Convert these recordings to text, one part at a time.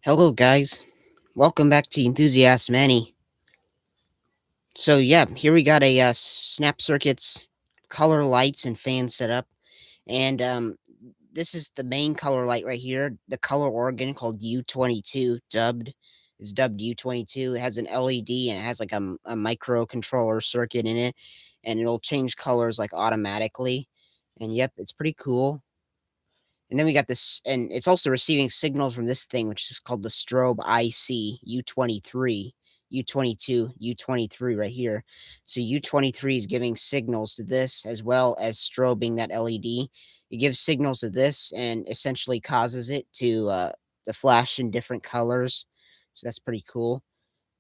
Hello, guys. Welcome back to Enthusiast-Many. So, yeah, here we got a snap circuits, color lights, and fan setup. And this is the main color light right here. The color organ called U22, dubbed U22. It has an LED and it has like a microcontroller circuit in it, and it'll change colors like automatically. And yep, it's pretty cool. And then we got this, and it's also receiving signals from this thing, which is called the strobe IC U23, U22, U23 right here. So U23 is giving signals to this as well as strobing that LED. It gives signals to this and essentially causes it to flash in different colors. So that's pretty cool.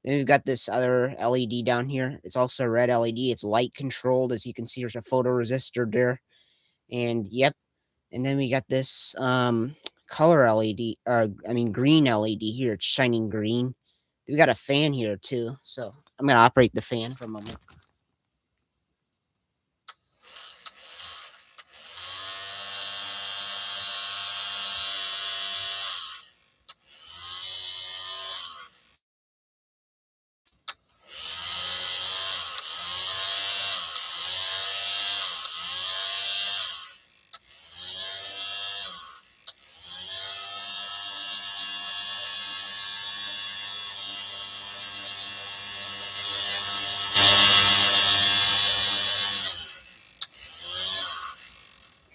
Then we've got this other LED down here. It's also a red LED. It's light controlled. As you can see, there's a photoresistor there. And yep, and then we got this color LED, I mean green LED here. It's shining green. We got a fan here too. So I'm gonna operate the fan for a moment.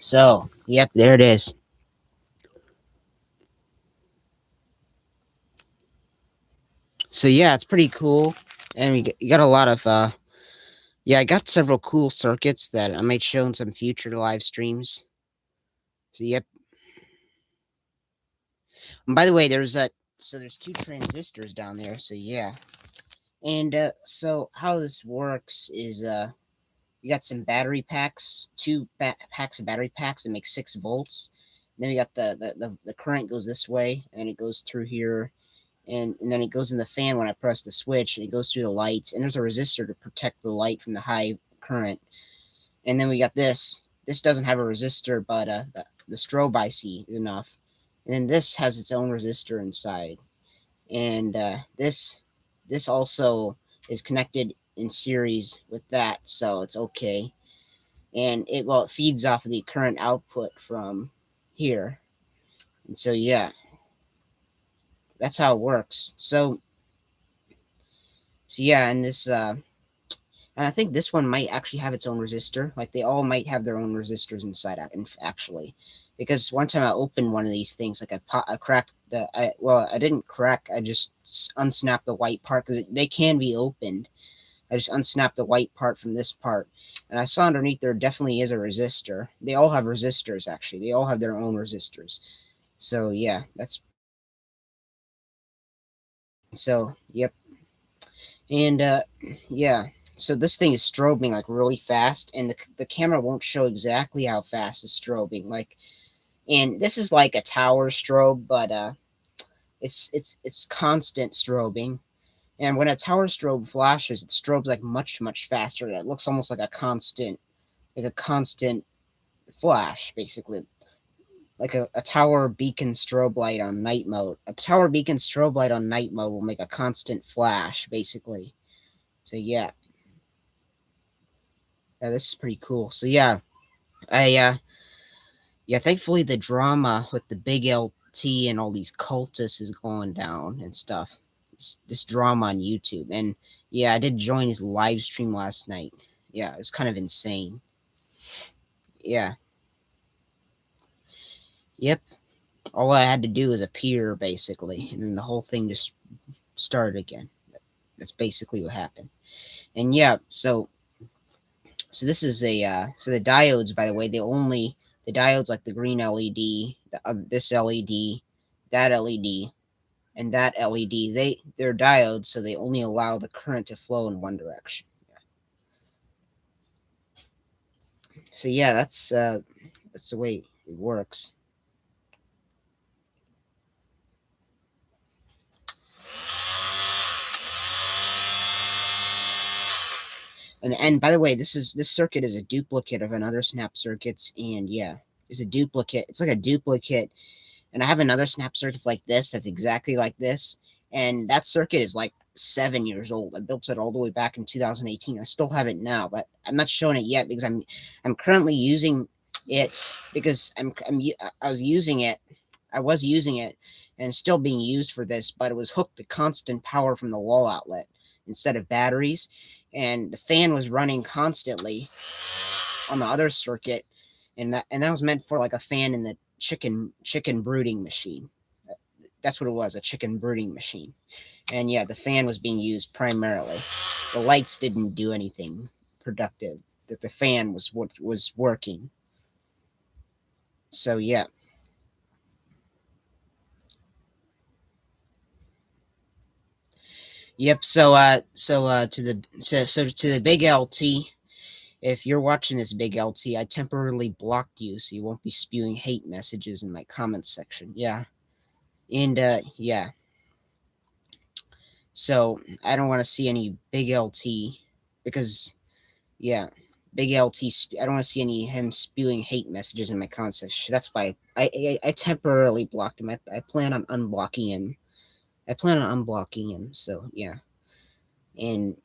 So yep, there it is. So yeah, it's pretty cool, and you got a lot of yeah, I got several cool circuits that I might show in some future live streams. So yep. And by the way, there's two transistors down there. So yeah, and so how this works is we got some battery packs, packs of battery packs that make 6 volts. And then we got the current goes this way, and it goes through here, and then it goes in the fan when I press the switch, and it goes through the lights. And there's a resistor to protect the light from the high current. And then we got this. This doesn't have a resistor, but the strobe IC is enough. And then this has its own resistor inside, and this also is connected in series with that, so it's okay. And it feeds off of the current output from here. And so yeah, that's how it works. So yeah, and I think this one might actually have its own resistor. Like they all might have their own resistors inside actually. Because one time I opened one of these things, like I cracked I didn't crack, I just unsnapped the white part because they can be opened. I just unsnapped the white part from this part, and I saw underneath there definitely is a resistor. They all have resistors, actually. They all have their own resistors. So yeah, yep. And yeah, so this thing is strobing like really fast, and the camera won't show exactly how fast it's strobing. Like, and this is like a tower strobe, but it's constant strobing. And when a tower strobe flashes, it strobes like much faster. That looks almost like a constant flash, basically, like a tower beacon strobe light on night mode. A tower beacon strobe light on night mode will make a constant flash, basically. So yeah, this is pretty cool. So yeah, I yeah, thankfully the drama with the big LT and all these cultists is going down and stuff. This drama on YouTube, and yeah, I did join his live stream last night. Yeah, it was kind of insane. Yeah, yep. All I had to do was appear, basically, and then the whole thing just started again. That's basically what happened. And yeah, so this is so the diodes, by the way, the diodes like the green LED, this LED, that LED, and that LED. They're diodes, so they only allow the current to flow in one direction. So yeah, that's the way it works. And by the way, this circuit is a duplicate of another snap circuits, and yeah, it's a duplicate. It's like a duplicate And I have another snap circuit like this that's exactly like this, and that circuit is like 7 years old. I built it all the way back in 2018. I still have it now, but I'm not showing it yet because I'm currently using it because I was using it. I was using it and it's still being used for this, but it was hooked to constant power from the wall outlet instead of batteries, and the fan was running constantly on the other circuit, and that was meant for like a fan in the chicken brooding machine. That's what it was, a chicken brooding machine. And yeah, the fan was being used primarily. The lights didn't do anything productive. That the fan was what was working. So yeah. Yep. So to the big LT, if you're watching this big LT, I temporarily blocked you so you won't be spewing hate messages in my comments section. Yeah. And yeah. So I don't want to see any big LT because yeah, big LT. I don't want to see any him spewing hate messages in my comment section. That's why I temporarily blocked him. I plan on unblocking him. I plan on unblocking him. So yeah, and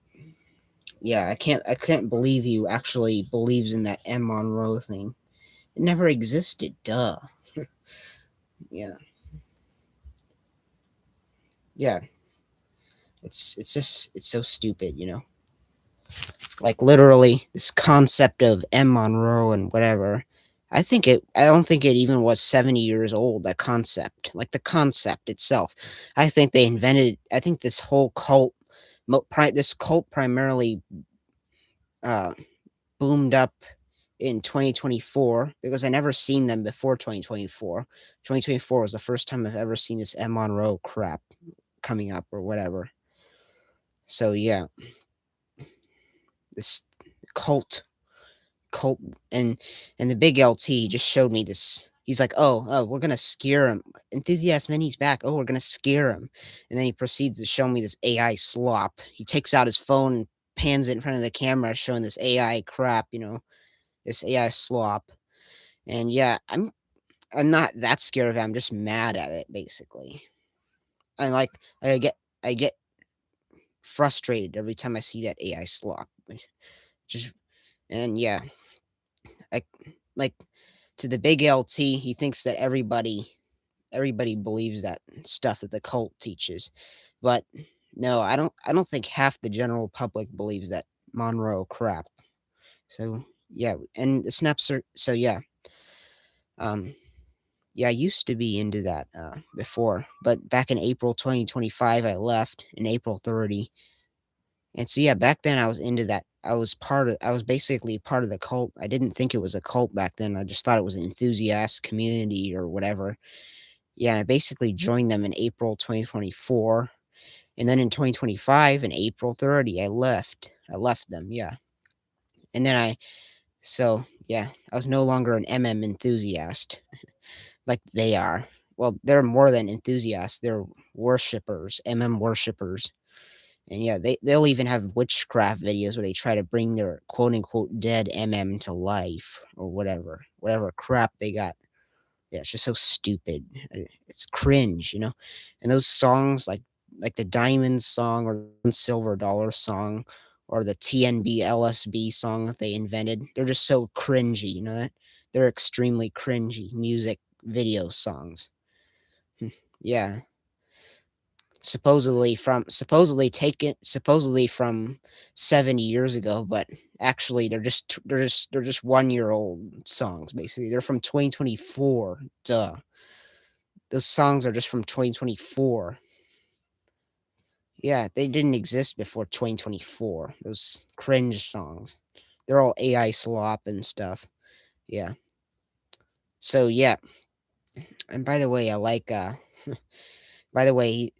yeah, I can't believe you actually believes in that M Monroe thing. It never existed. Duh. Yeah, yeah. It's so stupid. Like literally this concept of M Monroe and whatever. I don't think it even was 70 years old, that concept. Like the concept itself. I think this whole cult this cult primarily uh boomed up in 2024 because I never seen them before 2024. 2024 was the first time I've ever seen this M Monroe crap coming up or whatever. So yeah, this cult cult and the big LT just showed me this. He's like, oh, we're gonna scare him. Enthusiast-Many's back. Oh, we're gonna scare him. And then he proceeds to show me this AI slop. He takes out his phone and pans it in front of the camera, showing this AI crap, this AI slop. And yeah, I'm not that scared of it. I'm just mad at it, basically. And like I get frustrated every time I see that AI slop. Just and yeah, I like to the big LT. He thinks that everybody believes that stuff that the cult teaches, but no, I don't think half the general public believes that Monroe crap. So yeah, and the snaps are so yeah. Um, Yeah, I used to be into that before, but back in April 2025, I left in April 30. And so, yeah, back then I was into that. I was basically part of the cult. I didn't think it was a cult back then. I just thought it was an enthusiast community or whatever. Yeah, and I basically joined them in April 2024. And then in 2025, in April 30, I left. I left them, yeah. And then yeah, I was no longer an MM enthusiast like they are. Well, they're more than enthusiasts. They're worshippers, MM worshippers. And yeah, they'll even have witchcraft videos where they try to bring their quote unquote dead MM to life or whatever crap they got. Yeah, it's just so stupid. It's cringe. And those songs like the Diamonds song or the Silver Dollar song or the TNB LSB song that they invented, they're just so cringy, that they're extremely cringy music video songs. Hmm, yeah, supposedly from 70 years ago, but actually they're just 1 year old songs. Basically, they're from 2024. Duh, those songs are just from 2024. Yeah, they didn't exist before 2024. Those cringe songs, they're all AI slop and stuff. Yeah. So yeah, and by the way, I like by the way,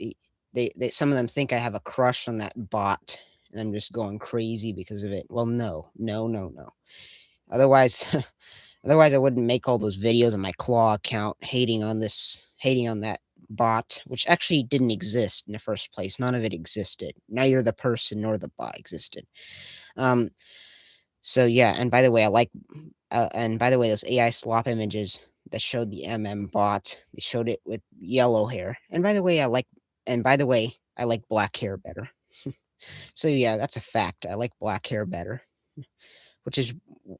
they some of them think I have a crush on that bot, and I'm just going crazy because of it. Well, no, no, no, no. Otherwise, otherwise I wouldn't make all those videos on my Claw account hating on that bot, which actually didn't exist in the first place. None of it existed. Neither the person nor the bot existed. Um. So yeah, and by the way, those AI slop images. that showed the bot. They showed it with yellow hair. And by the way, I like black hair better. So yeah, that's a fact. I like black hair better, which is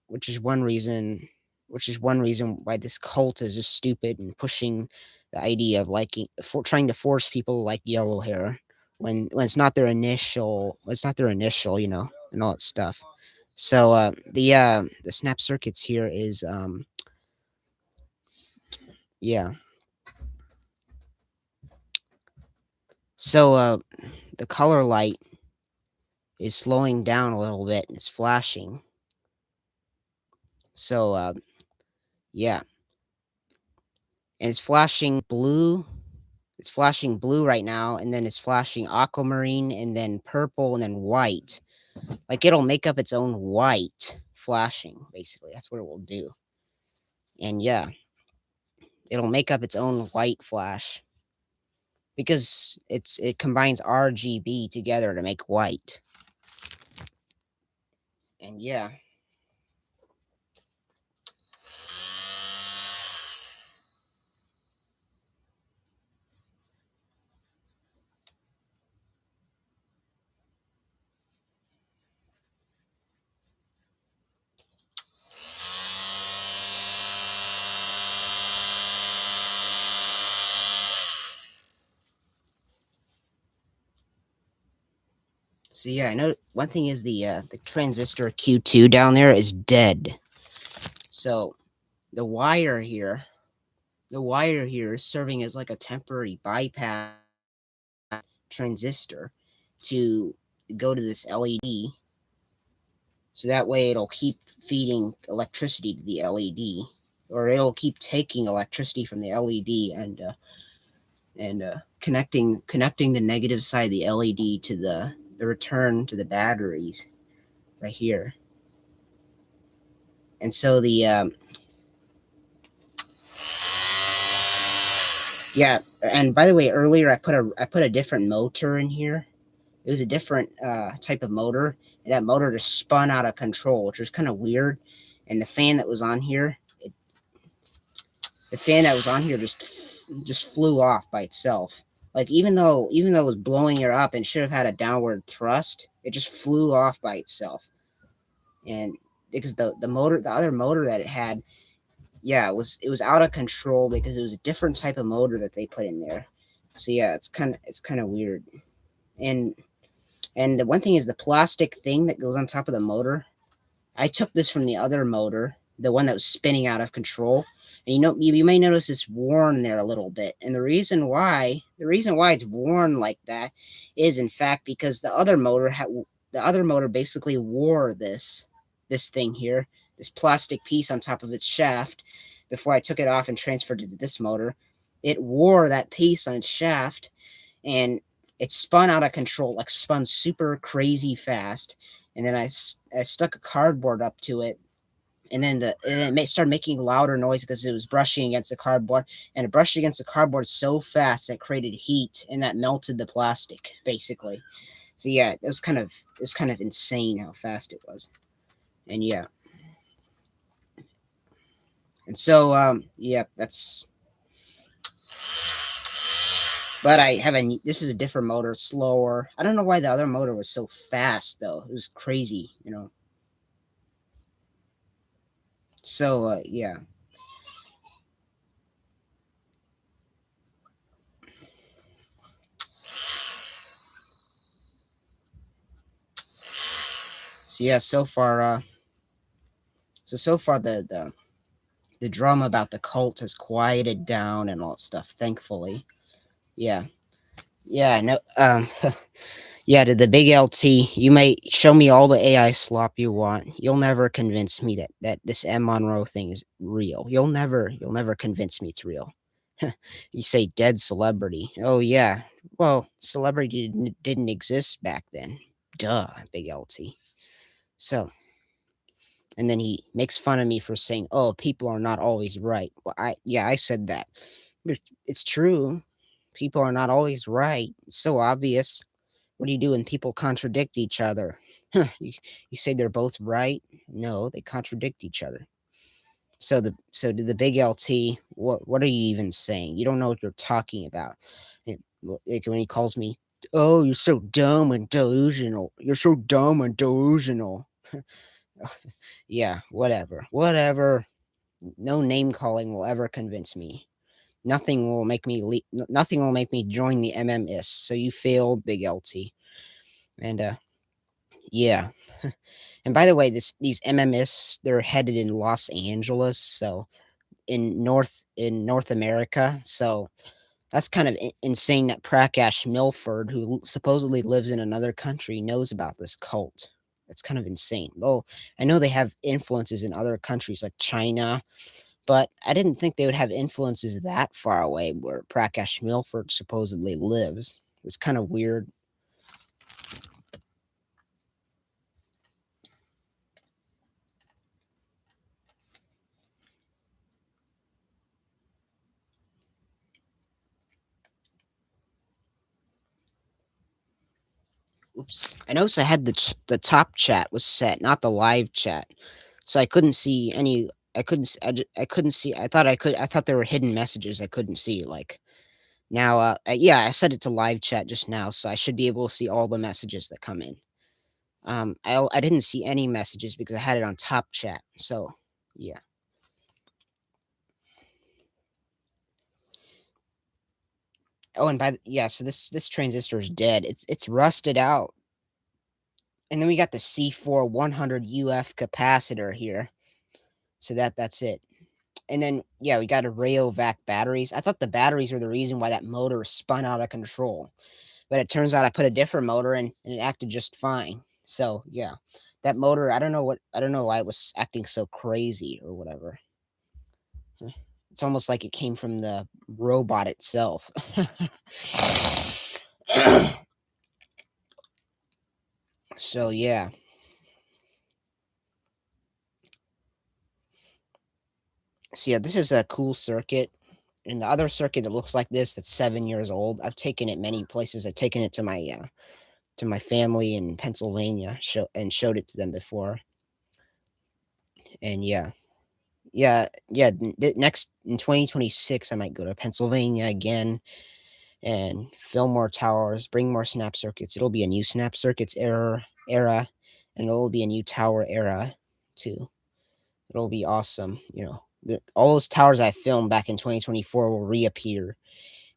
which is one reason which is one reason why this cult is just stupid and pushing the idea of liking for trying to force people to like yellow hair when it's not their initial, and all that stuff. So the snap circuits here is yeah. So the color light is slowing down a little bit and it's flashing. So yeah, and it's flashing blue. It's flashing blue right now, and then it's flashing aquamarine, and then purple, and then white. Like it'll make up its own white flashing. Basically, that's what it will do. And yeah, it'll make up its own white flash because it combines RGB together to make white. And yeah, so yeah, I know one thing is the transistor Q2 down there is dead. So the wire here, the wire here is serving as like a temporary bypass transistor to go to this LED. So that way it'll keep feeding electricity to the LED, or it'll keep taking electricity from the LED and connecting the negative side of the LED to the return to the batteries right here. And so the yeah, and by the way, earlier I put a different motor in here. It was a different type of motor, and that motor just spun out of control, which was kind of weird. And the fan that was on here, the fan that was on here just flew off by itself. Like even though it was blowing air up and should have had a downward thrust, it just flew off by itself. And because the other motor that it had, yeah, it was out of control because it was a different type of motor that they put in there. So yeah, it's kind of weird. And and the one thing is the plastic thing that goes on top of the motor. I took this from the other motor, the one that was spinning out of control. And you may notice it's worn there a little bit. And the reason why it's worn like that is in fact because the other motor basically wore this thing here, this plastic piece on top of its shaft before I took it off and transferred it to this motor. It wore that piece on its shaft and it spun out of control, like spun super crazy fast. And then I stuck a cardboard up to it, and then it started making louder noise because it was brushing against the cardboard, and it brushed against the cardboard so fast that it created heat, and that melted the plastic basically. So yeah, it was kind of insane how fast it was, and yeah, and so yeah, that's. But I have a this is a different motor, slower. I don't know why the other motor was so fast though. It was crazy. So yeah. So yeah, so far the drama about the cult has quieted down and all that stuff, thankfully. Yeah. Yeah, no yeah, to the big LT, you may show me all the AI slop you want. You'll never convince me that this M Monroe thing is real. You'll never convince me it's real. You say dead celebrity. Oh yeah. Well, celebrity didn't exist back then. Duh, big LT. So, and then he makes fun of me for saying, "Oh, people are not always right." Well, I said that. But it's true. People are not always right. It's so obvious. What do you do when people contradict each other? You say they're both right? No, they contradict each other. So the big LT, what are you even saying? You don't know what you're talking about. Like when he calls me, "Oh, you're so dumb and delusional. You're so dumb and delusional." Yeah, whatever. Whatever. No name calling will ever convince me. Nothing will make me join the MMS. So you failed, big LT. And yeah. And by the way, these MMS, they're headed in Los Angeles, so in North America. So that's kind of insane that Prakash Milford, who supposedly lives in another country, knows about this cult. That's kind of insane. Well, I know they have influences in other countries like China, but I didn't think they would have influences that far away where Prakash Milford supposedly lives. It's kind of weird. Oops. I noticed I had the top chat was set, not the live chat, so I couldn't see any. I couldn't. I couldn't see. I thought I could. I thought there were hidden messages I couldn't see. Like now, yeah, I set it to live chat just now, so I should be able to see all the messages that come in. I didn't see any messages because I had it on top chat. So yeah. Oh, and yeah, so this transistor is dead. It's rusted out. And then we got the C4 100 UF capacitor here. So that's it. And then yeah, we got a Rayovac batteries. I thought the batteries were the reason why that motor spun out of control. But it turns out I put a different motor in and it acted just fine. So yeah. That motor, I don't know why it was acting so crazy or whatever. It's almost like it came from the robot itself. So yeah. So yeah, this is a cool circuit. And the other circuit that looks like this that's 7 years old, I've taken it many places. I've taken it to my family in Pennsylvania, showed it to them before. And yeah. Yeah, next in 2026 I might go to Pennsylvania again and fill more towers, bring more snap circuits. It'll be a new snap circuits era, and it'll be a new tower era too. It'll be awesome. All those towers I filmed back in 2024 will reappear.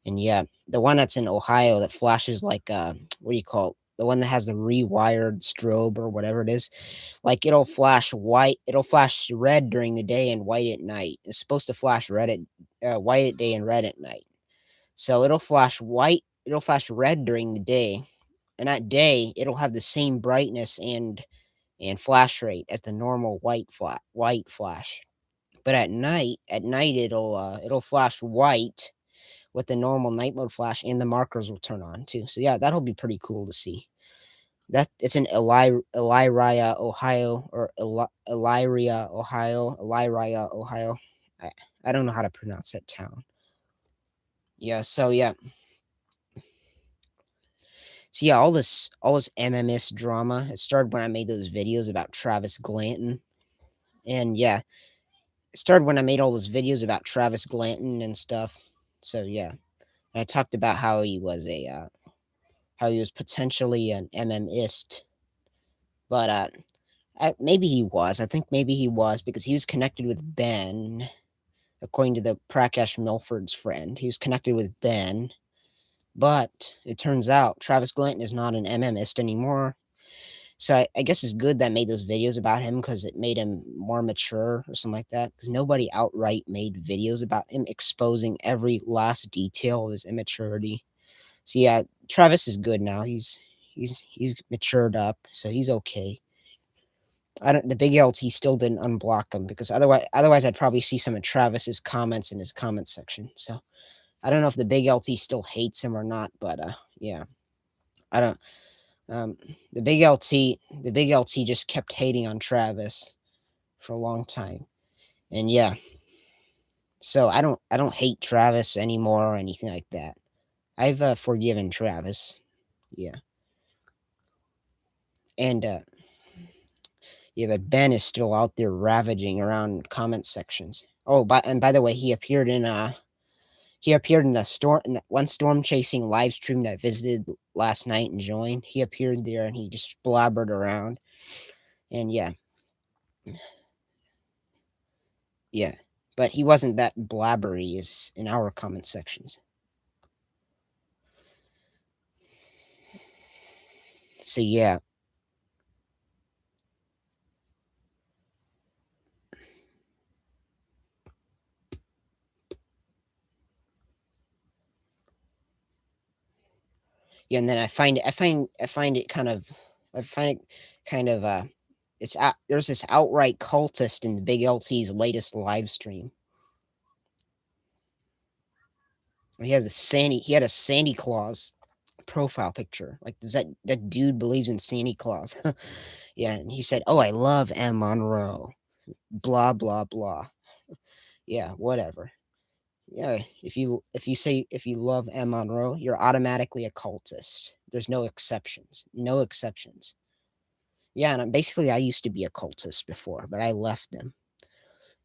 And yeah, the one that's in Ohio that flashes like what do you call it? The one that has the rewired strobe or whatever it is. Like it'll flash white, it'll flash red during the day and white at night. It's supposed to flash white at day and red at night. So it'll flash red during the day. And at day, it'll have the same brightness and flash rate as the normal white flash. But at night it'll flash white with the normal night mode flash, and the markers will turn on too. So yeah, that'll be pretty cool to see. That it's in Elyria, Ohio, or Elyria, Ohio. I, I don't know how to pronounce that town. Yeah, so yeah, all this MMS drama. It started when I made those videos about Travis Glanton, and yeah, it started when I made all those videos about Travis Glanton and stuff. So yeah, and I talked about how he was potentially an MMist, but maybe he was. I think maybe he was because he was connected with Ben, according to the Prakash Milford's friend. He was connected with Ben, but it turns out Travis Glanton is not an MMist anymore. So I guess it's good that I made those videos about him because it made him more mature or something like that. Because nobody outright made videos about him exposing every last detail of his immaturity. So yeah, Travis is good now. He's matured up, so he's okay. I don't. The big LT still didn't unblock him because otherwise I'd probably see some of Travis's comments in his comment section. So I don't know if the big LT still hates him or not, but yeah, I don't. Um, the big LT just kept hating on Travis for a long time, and yeah, so I don't hate Travis anymore or anything like that. I've forgiven Travis. Yeah, and Yeah, but Ben is still out there ravaging around comment sections. Oh, by the way, he appeared in in that one storm chasing live stream that I visited last night and joined. He appeared there and he just blabbered around. And yeah, yeah. But he wasn't that blabbery as in our comment sections. So yeah. Yeah, and then I find it kind of it's out, there's this outright cultist in the Big LT's latest live stream. He had a Santa Claus profile picture. Like, does that dude believes in Santa Claus? Yeah, and he said, "Oh, I love M Monroe." Blah blah blah. Yeah, whatever. Yeah, if you love M Monroe, you're automatically a cultist. There's no exceptions. No exceptions. Yeah, and basically I used to be a cultist before, but I left them.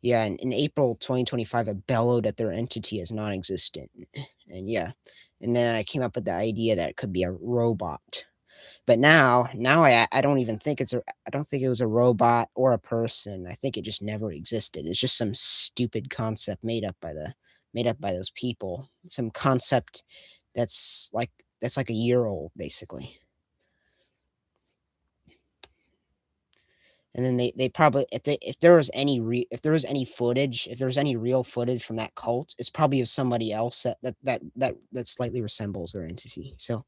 Yeah, in April 2025, I bellowed at their entity as non-existent. And yeah, and then I came up with the idea that it could be a robot. But now I don't even think I don't think it was a robot or a person. I think it just never existed. It's just some stupid concept made up by those people. Some concept that's like a year old basically. And then they probably if there was any if there was any footage, if there was any real footage from that cult, it's probably of somebody else that slightly resembles their entity. So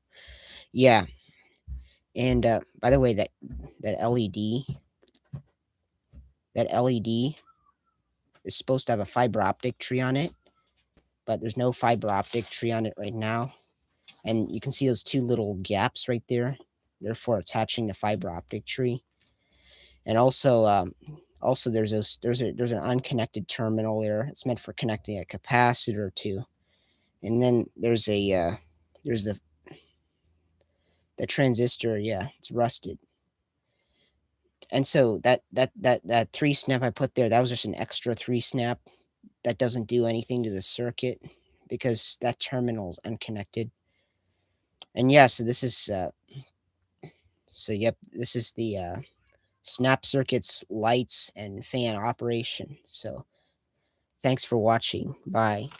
yeah. And by the way, that LED that LED is supposed to have a fiber optic tree on it, but there's no fiber optic tree on it right now. And you can see those two little gaps right there, therefore attaching the fiber optic tree. And also there's an unconnected terminal there. It's meant for connecting a capacitor to. And then there's the transistor, yeah, it's rusted. And so that three snap I put there, that was just an extra three snap that doesn't do anything to the circuit because that terminal is unconnected. And yeah, yep, this is the snap circuits, lights, and fan operation. So thanks for watching. Bye.